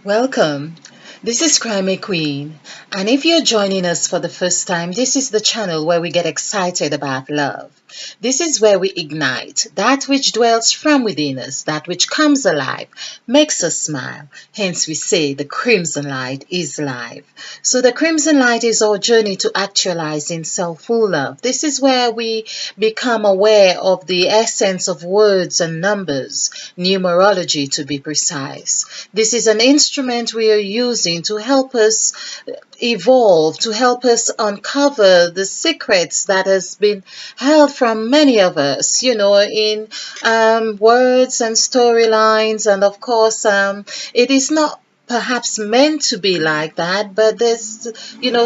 Welcome. This is Crime Queen, and if you're joining us for the first time, this is the channel where we get excited about love. This is where we ignite that which dwells from within us, that which comes alive, makes us smile. Hence, we say the crimson light is live. So, the crimson light is our journey to actualizing self-full love. This is where we become aware of the essence of words and numbers, numerology to be precise. This is an instrument we are using to help us evolve, to help us uncover the secrets that has been held from many of us, in words and storylines. And of course, it is not perhaps meant to be like that, but there's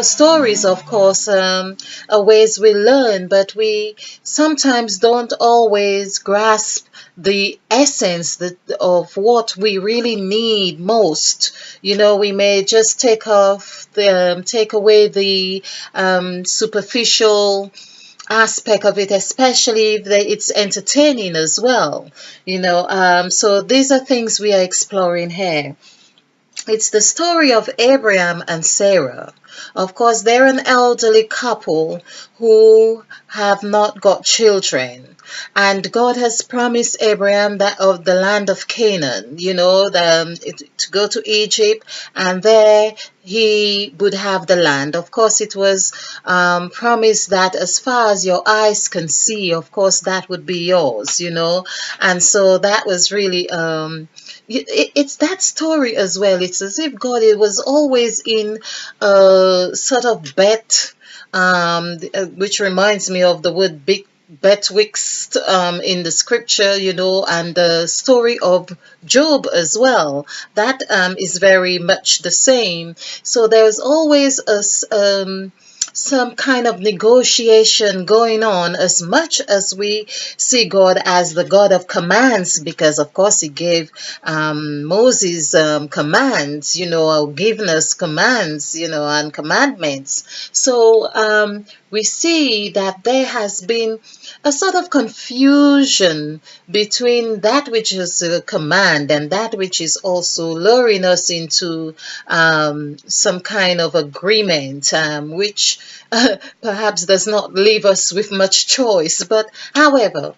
stories, of course, are ways we learn, but we sometimes don't always grasp the essence of what we really need most. We may just take away the superficial aspect of it, especially if it's entertaining as well. So these are things we are exploring here. It's the story of Abraham and Sarah. Of course, they're an elderly couple who have not got children. And God has promised Abraham that of the land of Canaan, to go to Egypt, and there he would have the land. Of course, it was promised that as far as your eyes can see, of course, that would be yours, And so that was really it's that story as well. It's as if God, it was always in a sort of bet, which reminds me of the word big betwixt in the scripture, and the story of Job as well. That is very much the same. So there's always some kind of negotiation going on, as much as we see God as the God of commands, because of course he gave Moses commands, or given us commands, and commandments. So we see that there has been a sort of confusion between that which is a command and that which is also luring us into some kind of agreement, which perhaps does not leave us with much choice. But however,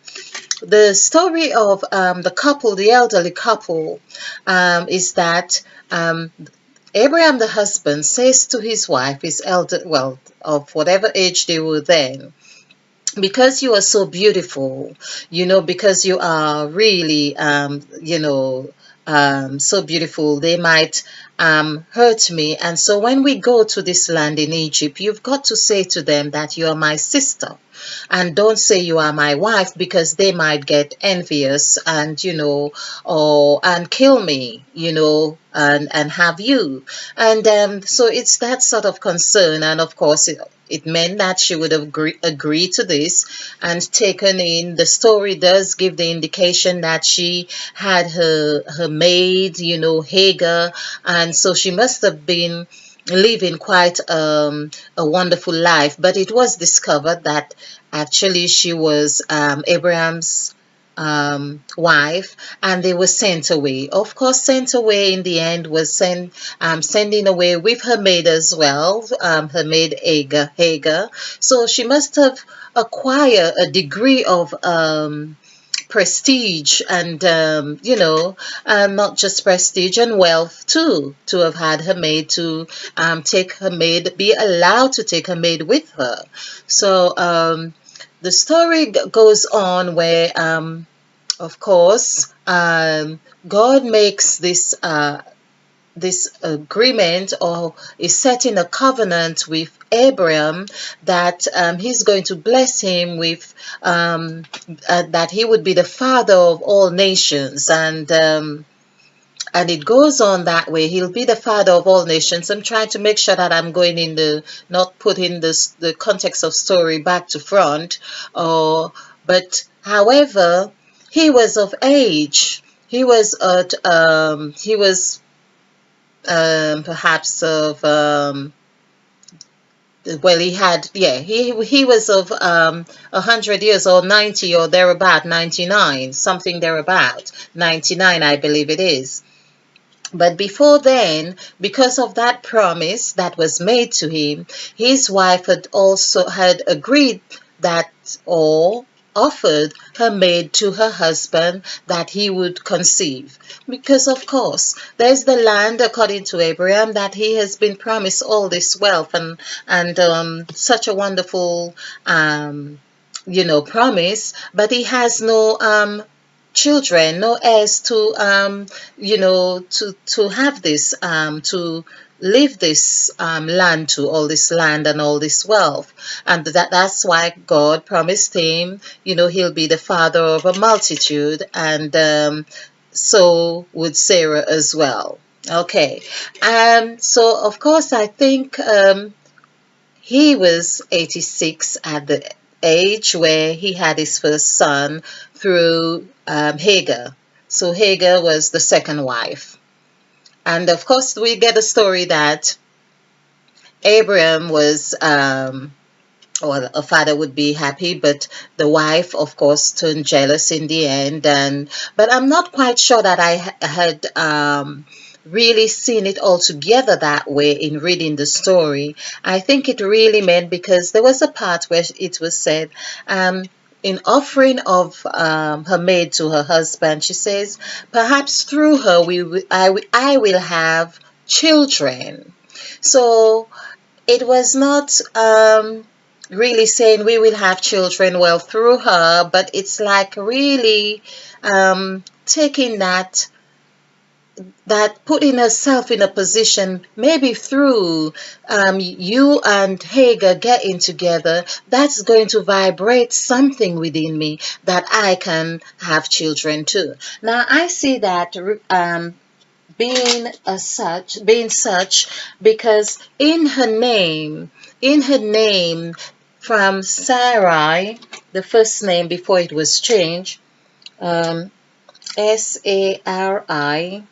the story of the couple, the elderly couple, is that Abraham, the husband, says to his wife, his elder, well, of whatever age they were then, because you are so beautiful, because you are really, so beautiful, they might hurt me. And so when we go to this land in Egypt, you've got to say to them that you are my sister. And don't say you are my wife, because they might get envious and, and kill me, and have you. And so it's that sort of concern. And of course, it meant that she would have agreed to this and taken in. The story does give the indication that she had her maid, Hagar, and so she must have been living quite a wonderful life. But it was discovered that actually she was Abraham's wife, and they were sent away. Of course, sent away in the end was sending away with her maid as well, her maid Hagar. So she must have acquired a degree of prestige and not just prestige and wealth too, to have had her maid, to take her maid, be allowed to take her maid with her. So the story goes on where of course God makes this agreement, or is setting a covenant with Abraham, that he's going to bless him with that he would be the father of all nations, and it goes on that way. He'll be the father of all nations. I'm trying to make sure that I'm going in not putting the context of story back to front, but however, he was of age. He was perhaps of well, he was of 100 years, or 90, or thereabout, 99, something thereabout, 99, I believe it is. But before then, because of that promise that was made to him, his wife had agreed that, or offered her maid to her husband, that he would conceive. Because of course, there's the land, according to Abraham, that he has been promised all this wealth and such a wonderful promise, but he has no children, no heirs to to have this to leave this land, to all this land and all this wealth. And that's why God promised him, he'll be the father of a multitude, and so would Sarah as well. Okay. So of course I think he was 86 at the age where he had his first son through Hagar. So Hagar was the second wife. And of course, we get a story that Abraham was, well, a father would be happy, but the wife, of course, turned jealous in the end. But I'm not quite sure that I had really seen it all together that way in reading the story. I think it really meant, because there was a part where it was said, in offering of her maid to her husband, she says, perhaps through her I will have children. So it was not really saying we will have children, well, through her, but it's like really taking that putting herself in a position, maybe through you and Hagar getting together, that's going to vibrate something within me that I can have children too. Now I see that being such, because in her name, from Sarai, the first name before it was changed, Sarai,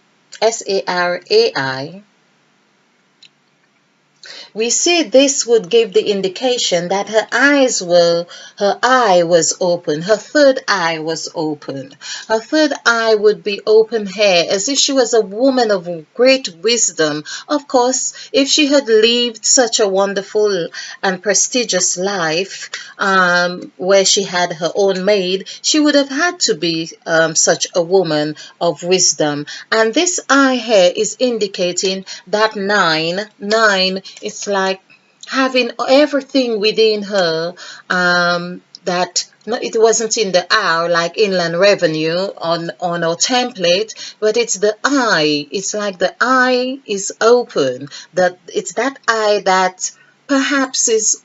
we see this would give the indication that her eye was open, her third eye was open. Her third eye would be open here, as if she was a woman of great wisdom. Of course, if she had lived such a wonderful and prestigious life, where she had her own maid, she would have had to be such a woman of wisdom. And this eye here is indicating that nine is like having everything within her, that no, it wasn't in the hour like inland revenue on our template, but it's the eye. It's like the eye is open. That it's that eye that perhaps it's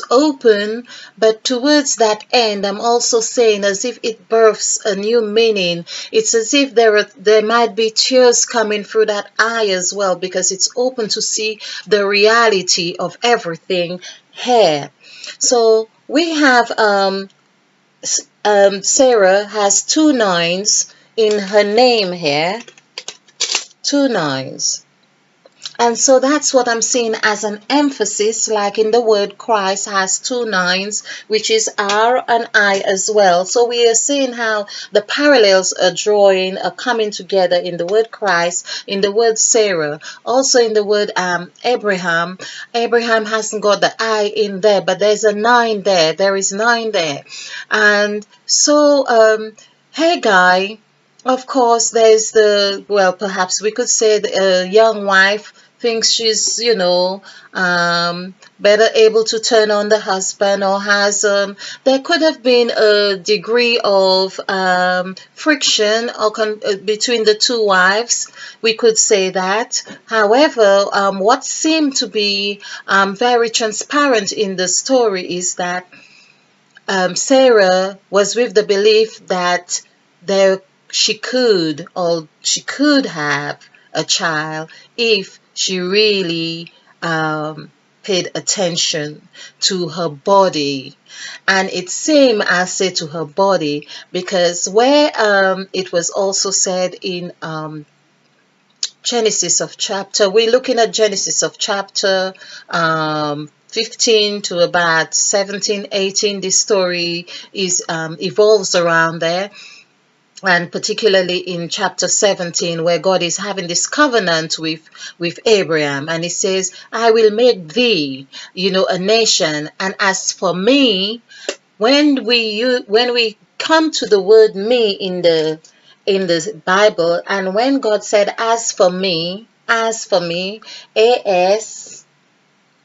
open, but towards that end, I'm also saying as if it births a new meaning. It's as if there might be tears coming through that eye as well, because it's open to see the reality of everything here. So we have Sarah has 2 nines in her name here, 2 nines. And so that's what I'm seeing as an emphasis, like in the word Christ has 2 nines, which is R and I as well. So we are seeing how the parallels are coming together in the word Christ, in the word Sarah, also in the word Abraham. Abraham hasn't got the I in there, but there's a 9 there. There is 9 there. And so Haggai, of course, there's perhaps we could say the young wife thinks she's, better able to turn on the husband, or has, there could have been a degree of friction or between the 2 wives. We could say that. However, what seemed to be very transparent in the story is that Sarah was with the belief that she could have a child if she really paid attention to her body. And it's same as say to her body, because where it was also said in Genesis of chapter, we're looking at Genesis of chapter 15 to about 17, 18. This story is evolves around there. and particularly in chapter 17, where God is having this covenant with Abraham, and he says, I will make thee, a nation. And as for me, when we come to the word me in the Bible, and when God said, as for me, as,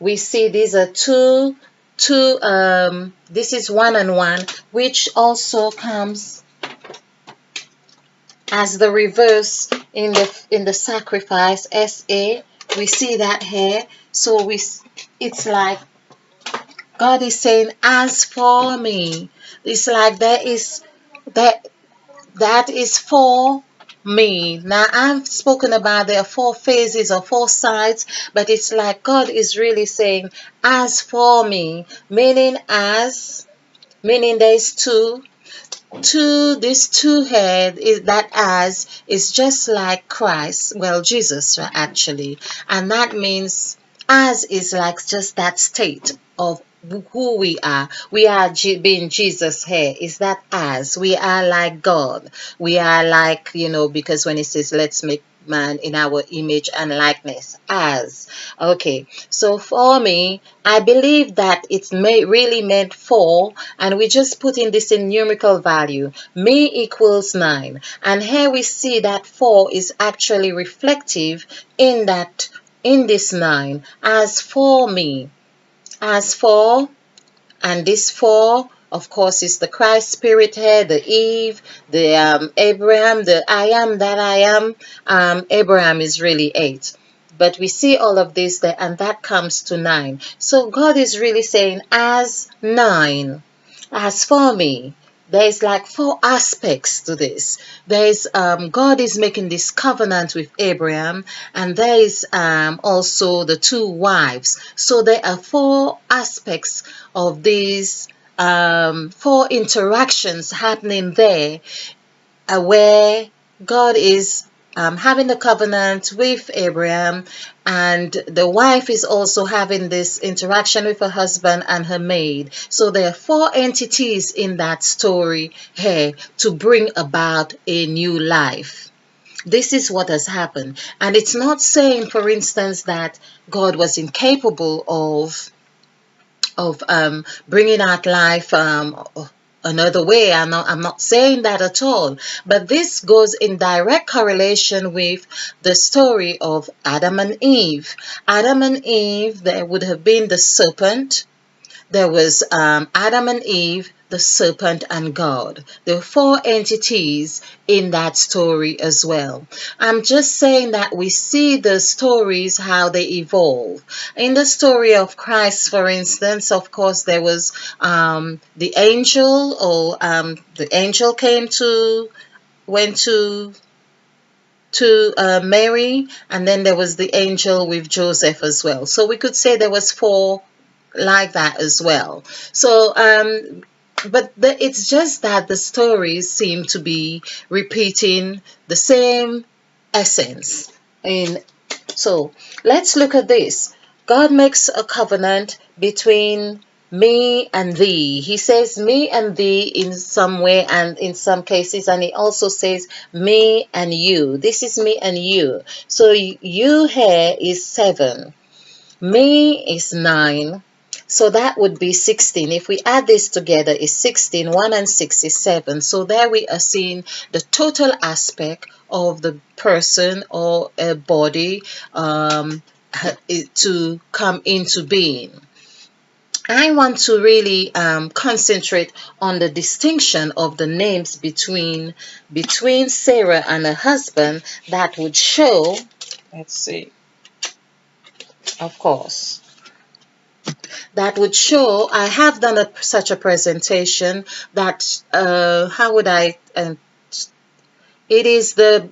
we see these are two this is one and one, which also comes as the reverse in the sacrifice, sa. We see that here. So it's like God is saying, as for me. It's like that that is for me. Now, I've spoken about there are four phases or four sides, but it's like God is really saying, as for me, meaning there's this two head is that as is just like Christ, well, Jesus, right, actually, and that means as is like just that state of who we are. We are being Jesus here. Is that as we are like God? We are like, because when it says let's make man in our image and likeness, as. Okay, so for me, I believe that it's really meant for, and we just put in this in numerical value. Me equals 9. And here we see that 4 is actually reflective in this 9. As for me. As for, and this 4, of course, is the Christ spirit here, the Eve, the Abraham, the I am that I am. Abraham is really 8. But we see all of this there, and that comes to 9. So God is really saying, as 9, as for me. There's like 4 aspects to this. There's God is making this covenant with Abraham, and there is also the 2 wives. So there are 4 aspects of these 4 interactions happening there, where God is having the covenant with Abraham, and the wife is also having this interaction with her husband and her maid. So there are 4 entities in that story here to bring about a new life. This is what has happened. And it's not saying, for instance, that God was incapable of bringing out life another way. I'm not saying that at all. But this goes in direct correlation with the story of Adam and Eve. Adam and Eve, there would have been the serpent. There was Adam and Eve, the serpent, and God. There were 4 entities in that story as well. I'm just saying that we see the stories, how they evolve. In the story of Christ, for instance, of course, there was the angel, or the angel went to Mary, and then there was the angel with Joseph as well. So we could say there was 4 like that as well. So but it's just that the stories seem to be repeating the same essence. So let's look at this. God makes a covenant between me and thee. He says me and thee in some way and in some cases, and he also says me and you. This is me and you. So you here is 7. Me is 9. So that would be 16. If we add this together, is 16. 1 and 6 is 7. So there we are seeing the total aspect of the person or a body to come into being. I want to really concentrate on the distinction of the names between Sarah and her husband. That would show, let's see, of course, that would show. I have done such a presentation that how would I it is the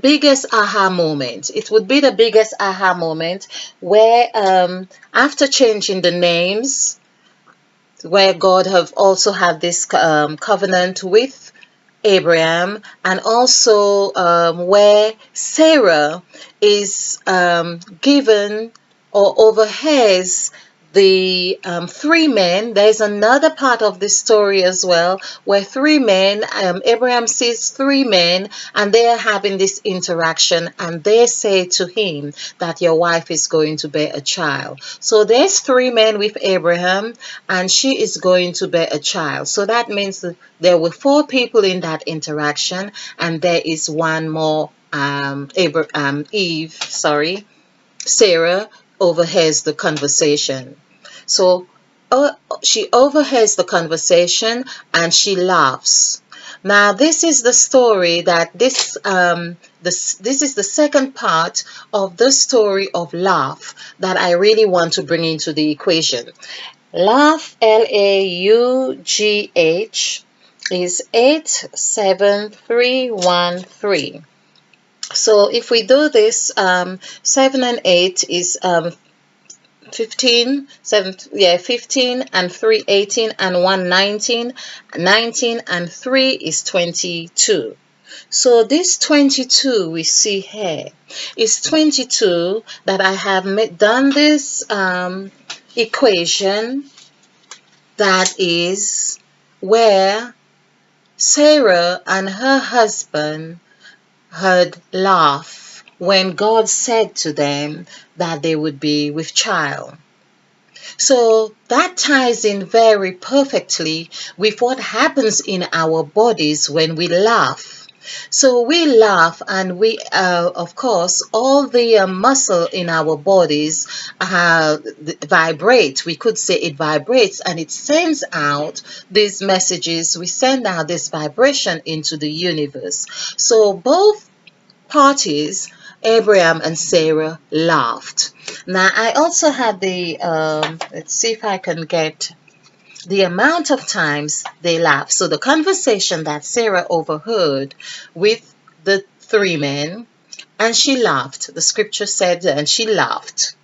biggest aha moment. It would be the biggest aha moment where after changing the names, where God have also had this covenant with Abraham, and also where Sarah is given or overhears the three men. There's another part of this story as well where three men, Abraham sees three men, and they are having this interaction, and they say to him that your wife is going to bear a child. So there's three men with Abraham, and she is going to bear a child. So that means that there were four people in that interaction, and there is one more. Sarah overhears the conversation. So she overhears the conversation and she laughs. Now this is the story that this is the second part of the story of laugh that I really want to bring into the equation. Laugh, Laugh, is 87313. So if we do this, 7 and 8 is 15, 15 and 3, 18 and 1, 19, 19 and 3 is 22. So this 22 we see here is 22 that I have done this equation that is where Sarah and her husband had laughed when God said to them that they would be with child. So that ties in very perfectly with what happens in our bodies when we laugh. So we laugh, and we, of course, all the muscle in our bodies vibrate. We could say it vibrates, and it sends out these messages. We send out this vibration into the universe. So both parties, Abraham and Sarah, laughed. Now I also had the, let's see if I can get the amount of times they laughed. So the conversation that Sarah overheard with the three men, and she laughed. The scripture said, and she laughed.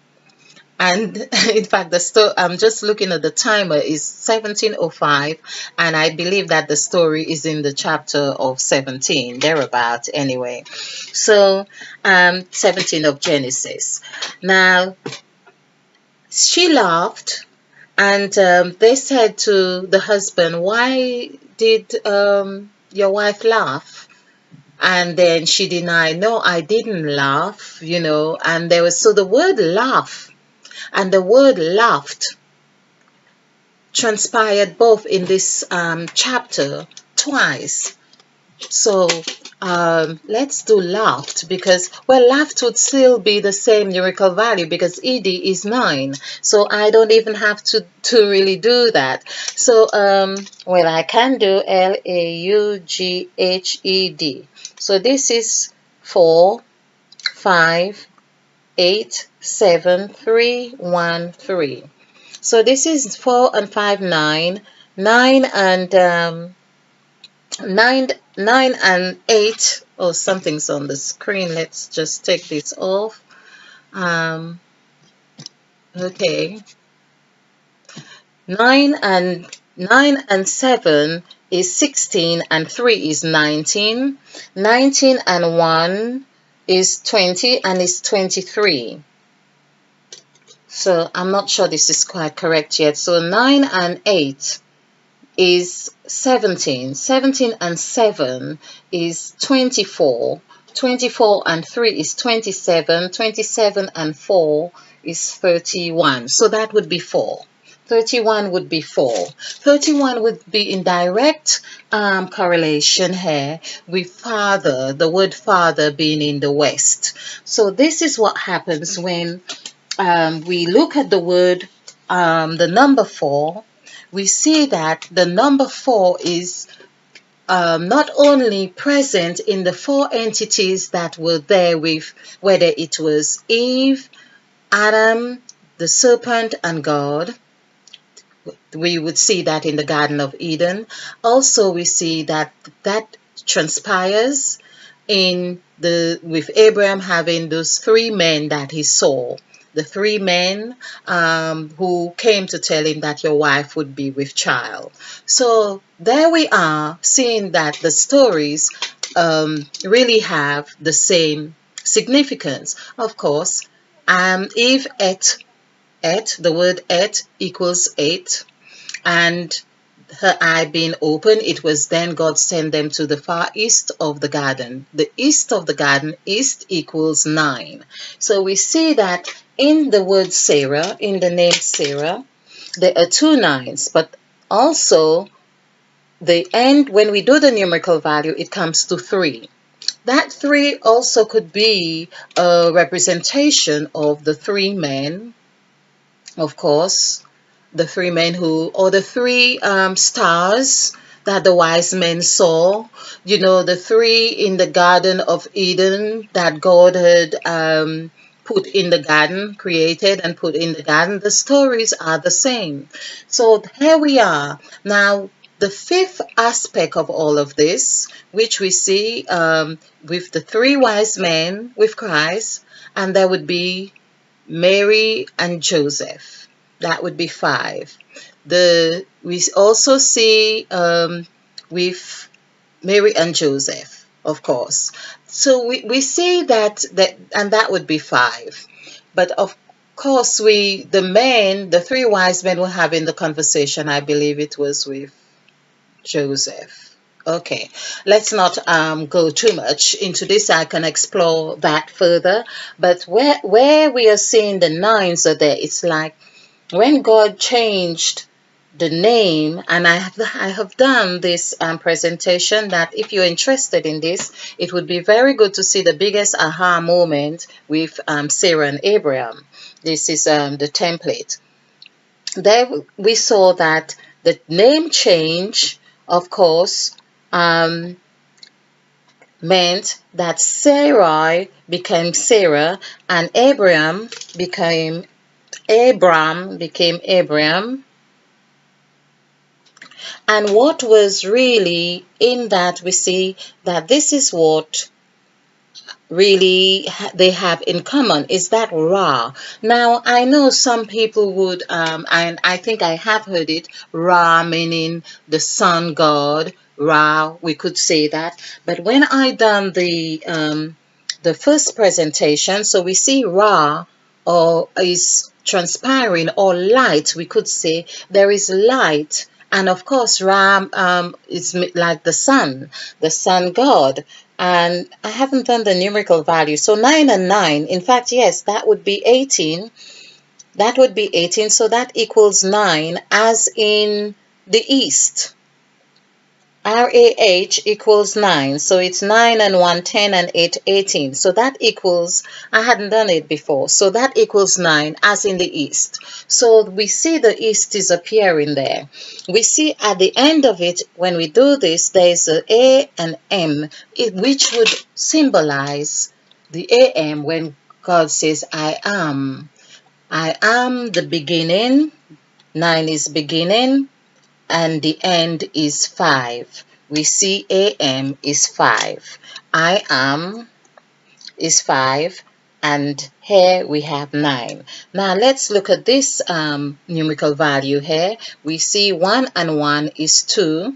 And in fact, I'm just looking at the timer, is 17:05, and I believe that the story is in the chapter of 17, thereabout anyway. So 17 of Genesis. Now, she laughed, and they said to the husband, why did your wife laugh? And then she denied, no, I didn't laugh, and there was, so the word laugh and the word laughed transpired both in this chapter twice. So let's do laughed, because, well, laughed would still be the same numerical value because ED is 9. So I don't even have to really do that. So, well, I can do LAUGHED. So this is 4, 5, 8, 7, 3, 1, 3. So this is 4 and 5, 9, 9 and 9 and 8. Oh, something's on the screen. Let's just take this off. Okay. 9 and 7 is 16, and 3 is 19. 19 and 1 is 20, and is 23. So I'm not sure this is quite correct yet. So 9 and 8 is 17. 17 and 7 is 24. 24 and 3 is 27. 27 and 4 is 31. So that would be 4. 31 would be 4. 31 would be in direct correlation here with father, the word father being in the West. So this is what happens when we look at the word, the number 4. We see that the number 4 is not only present in the 4 entities that were there with, whether it was Eve, Adam, the serpent, and God. We would see that in the Garden of Eden. Also, we see that transpires with Abraham having those 3 men that he saw. The 3 men who came to tell him that your wife would be with child. So there we are, seeing that the stories really have the same significance. Of course, Eve ate et, the word et equals 8, and her eye being open, it was then God sent them to the far east of the garden. The east of the garden, east equals 9. So we see that in the word Sarah, in the name Sarah, there are 2 9s, but also the end, when we do the numerical value, it comes to 3. That 3 also could be a representation of the 3 men, of course, the 3 men who, or the 3 stars that the wise men saw, you know, the 3 in the Garden of Eden that God had put in the garden, created and put in the garden. The stories are the same. So here we are. Now, the 5th aspect of all of this, which we see with the 3 wise men with Christ, and there would be Mary and Joseph. That would be 5. We also see with Mary and Joseph, of course. So we see that and that would be 5. But of course, the 3 wise men were having the conversation. I believe it was with Joseph. Okay, let's not go too much into this. I can explore that further. But where we are seeing the 9s are there, it's like when God changed the name, and I have done this presentation, that if you're interested in this, it would be very good to see the biggest aha moment with Sarah and Abraham. This is the template. There we saw that the name change, of course, meant that Sarai became Sarah and Abram became Abraham. And what was really in that, we see that this is what really they have in common, is that Ra. Now, I know some people would, and I think I have heard it, Ra meaning the sun god, Ra, we could say that. But when I done the first presentation, so we see Ra or is transpiring, or light, we could say there is light. And of course, Ra is like the sun god. And I haven't done the numerical value. So 9 and 9, in fact, yes, that would be 18. That would be 18. So that equals 9, as in the east. RAH equals 9. So it's 9 and 1, 10 and 8, 18. So that equals, I hadn't done it before. So that equals 9, as in the east. So we see the east is appearing there. We see at the end of it, when we do this, there's an A and M, which would symbolize the AM when God says, I am. I am the beginning. 9 is beginning. And the end is 5. We see AM is 5. I am is 5. And here we have 9. Now let's look at this numerical value here. We see 1 and 1 is 2.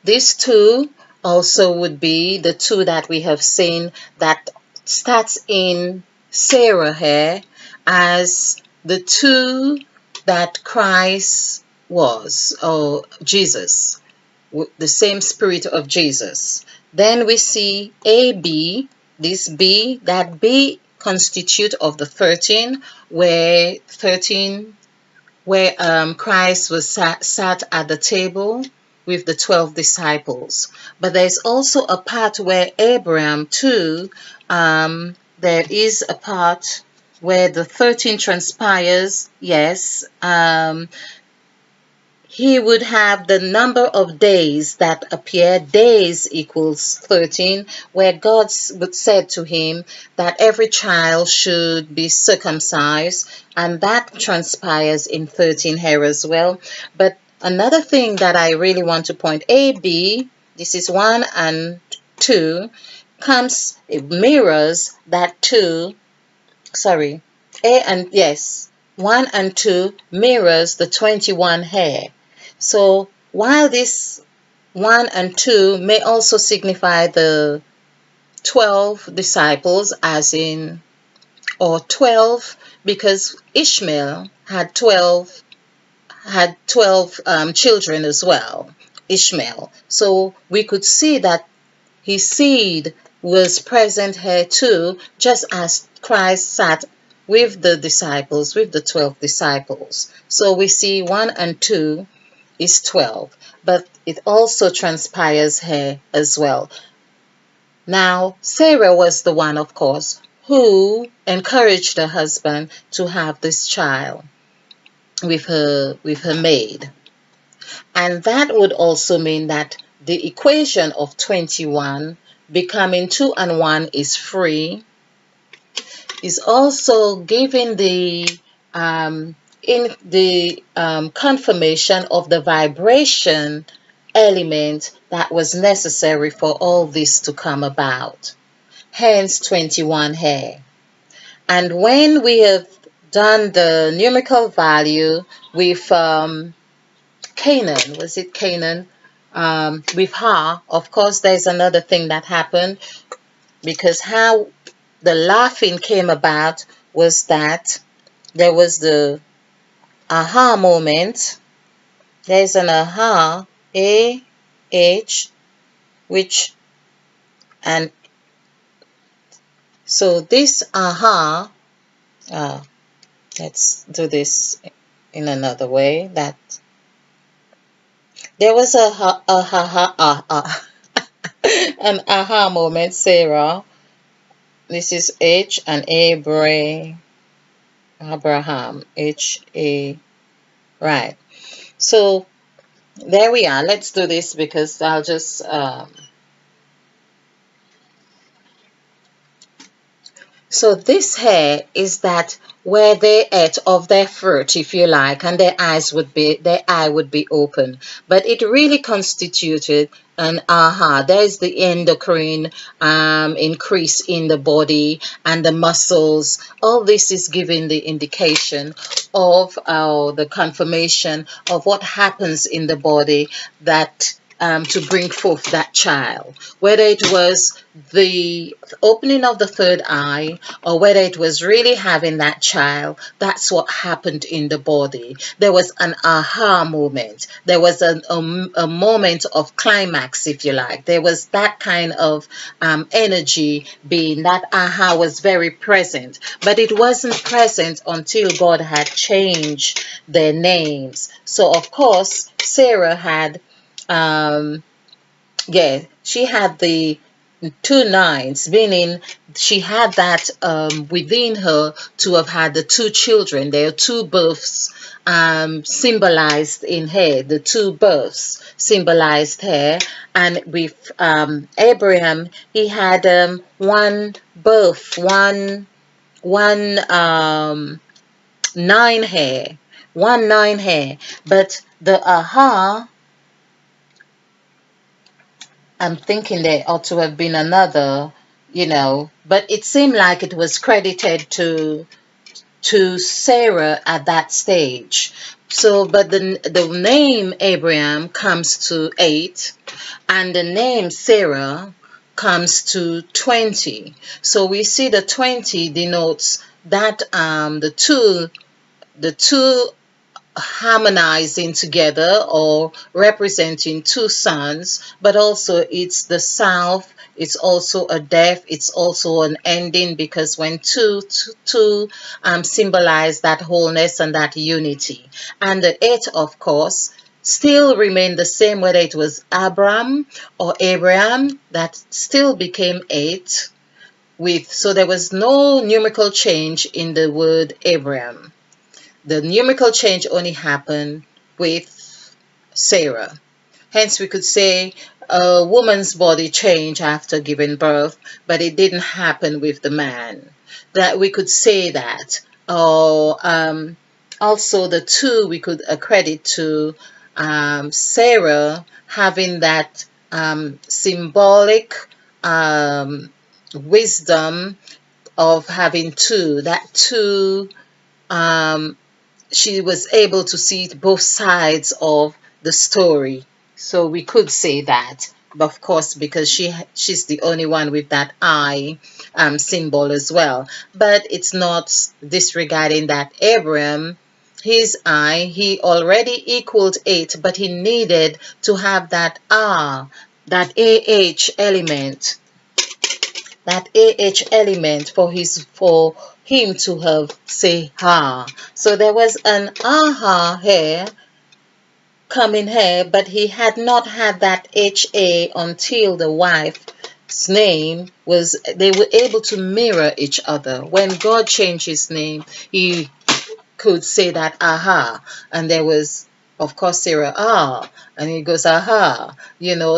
This 2 also would be the 2 that we have seen that starts in Sarah here as the 2 that Christ was, or Jesus, the same spirit of Jesus. Then we see AB, this B, that B constitute of the 13, where Christ was sat at the table with the 12 disciples. But there's also a part where Abraham too, there is a part where the 13 transpires, yes, he would have the number of days that appear. Days equals 13, where God would said to him that every child should be circumcised, and that transpires in 13 here as well. But another thing that I really want to point, AB, this is 1 and 2, it mirrors that 2, sorry, A and, yes, 1 and 2 mirrors the 21 here. So while this 1 and 2 may also signify the 12 disciples, as in or 12, because Ishmael had 12 children as well, Ishmael. So we could see that his seed was present here too, just as Christ sat with the disciples, with the 12 disciples. So we see 1 and 2 is 12, but it also transpires here as well. Now, Sarah was the one, of course, who encouraged her husband to have this child with her maid. And that would also mean that the equation of 21 becoming 2 and 1 is 3 is also giving the confirmation of the vibration element that was necessary for all this to come about. Hence 21 here. And when we have done the numerical value with Canaan, was it Canaan? With her, of course, there's another thing that happened, because how the laughing came about was that there was the aha moment. There's an aha, A-H, which, and so this aha, let's do this in another way, that there was an aha moment, Sarah. This is H and Abraham, H-A, right. So there we are. Let's do this because I'll just so this here is that where they ate of their fruit, if you like, and their eye would be open. But it really constituted an aha. There's the endocrine increase in the body and the muscles. All this is giving the indication of the confirmation of what happens in the body that to bring forth that child, whether it was the opening of the third eye or whether it was really having that child. That's what happened in the body. There was an aha moment. There was a moment of climax, if you like. There was that kind of energy being, that aha was very present, but it wasn't present until God had changed their names. So of course Sarah had she had the 2 nines, meaning she had that within her to have had the 2 children. There are 2 births symbolized in here. The 2 births symbolized here. And with Abraham, he had 1 birth, one 9 here, 1 9 here. But the aha, I'm thinking there ought to have been another, but it seemed like it was credited to Sarah at that stage. So, but the name Abraham comes to 8, and the name Sarah comes to 20. So we see the 20 denotes that the two harmonizing together or representing 2 sons, but also it's the south, it's also a death, it's also an ending, because when two symbolize that wholeness and that unity. And the 8, of course, still remained the same, whether it was Abram or Abraham, that still became 8 so there was no numerical change in the word Abraham. The numerical change only happened with Sarah. Hence, we could say a woman's body changed after giving birth, but it didn't happen with the man. That we could say that. Or also the 2 we could accredit to Sarah having that symbolic wisdom of having 2. That 2. She was able to see both sides of the story. So we could say that of course, because she's the only one with that eye symbol as well. But it's not disregarding that Abraham, his eye, he already equaled 8, but he needed to have that R, that AH element, for him to have say ha. So there was an aha here coming here, but he had not had that HA until the wife's name was, they were able to mirror each other. When God changed his name, he could say that aha, and there was, of course, Sarah, and he goes aha,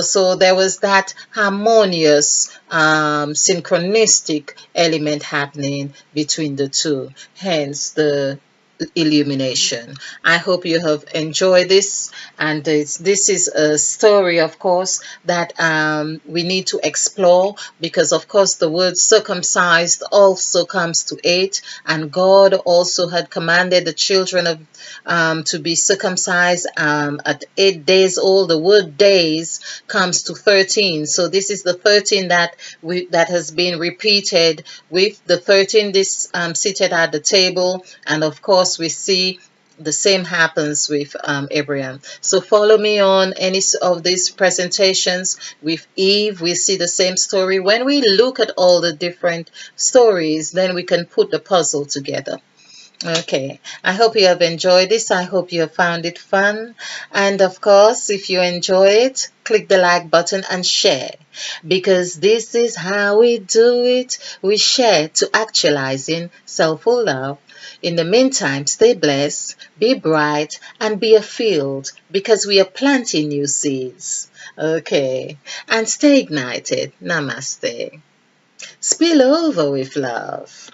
so there was that harmonious synchronistic element happening between the two, hence the illumination. I hope you have enjoyed this, and this is a story, of course, that we need to explore, because of course the word circumcised also comes to 8, and God also had commanded the children of to be circumcised at 8 days old. The word days comes to 13, so this is the 13 that has been repeated with the 13 this seated at the table, and of course we see the same happens with Abraham. So follow me on any of these presentations. With Eve, we see the same story. When we look at all the different stories, then we can put the puzzle together. Okay, I hope you have enjoyed this. I hope you have found it fun. And of course, if you enjoy it, click the like button and share, because this is how we do it. We share to actualizing self-full love. In the meantime, stay blessed, be bright, and be a field, because we are planting new seeds. Okay, and stay ignited. Namaste. Spill over with love.